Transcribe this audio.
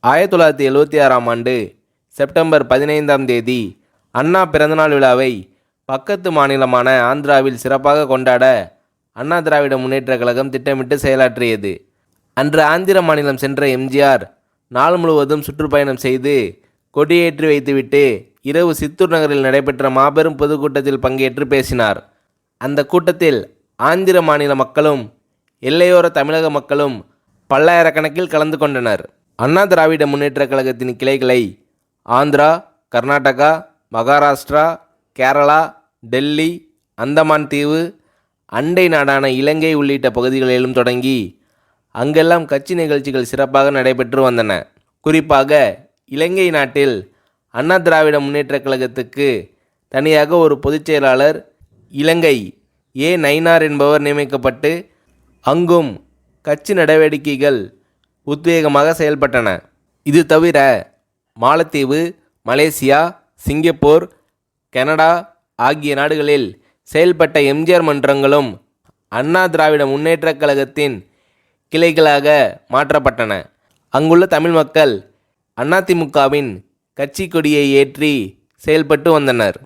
1976ஆம் ஆண்டு செப்டம்பர் 15ஆம் தேதி அண்ணா பிறந்தநாள் விழாவை பக்கத்து மாநிலமான ஆந்திராவில் சிறப்பாக கொண்டாட அண்ணா திராவிட முன்னேற்றக் கழகம் திட்டமிட்டு செயலாற்றியது. அன்று ஆந்திர மாநிலம் சென்ற எம்ஜிஆர் நாள் முழுவதும் சுற்றுப்பயணம் செய்து கொடியேற்றி வைத்துவிட்டு இரவு சித்தூர் நகரில் நடைபெற்ற மாபெரும் பொதுக்கூட்டத்தில் பங்கேற்று பேசினார். அந்த கூட்டத்தில் ஆந்திர மாநில மக்களும் எல்லையோர தமிழக மக்களும் பல்லாயிரக்கணக்கில் கலந்து கொண்டனர். அண்ணா திராவிட முன்னேற்றக் கழகத்தின் கிளைகளை ஆந்திரா, கர்நாடகா, மகாராஷ்டிரா, கேரளா, டெல்லி, அந்தமான் தீவு, அண்டை நாடான இலங்கை உள்ளிட்ட பகுதிகளிலும் தொடங்கி அங்கெல்லாம் கட்சி நிகழ்ச்சிகள் சிறப்பாக நடைபெற்று வந்தன. குறிப்பாக இலங்கை நாட்டில் அண்ணா திராவிட முன்னேற்றக் கழகத்துக்கு தனியாக ஒரு பொதுச் செயலாளர் இலங்கை ஏ நயினார் என்பவர் நியமிக்கப்பட்டு அங்கும் கட்சி நடவடிக்கைகள் உத்வேகமாக செயல்பட்டன. இது தவிர மாலத்தீவு, மலேசியா, சிங்கப்பூர், கனடா ஆகிய நாடுகளில் செயல்பட்ட எம்ஜிஆர் மன்றங்களும் அண்ணா திராவிட முன்னேற்றக் கழகத்தின் கிளைகளாக மாற்றப்பட்டன. அங்குள்ள தமிழ் மக்கள் அதிமுகவின் கட்சி கொடியை ஏற்றி செயல்பட்டு வந்தனர்.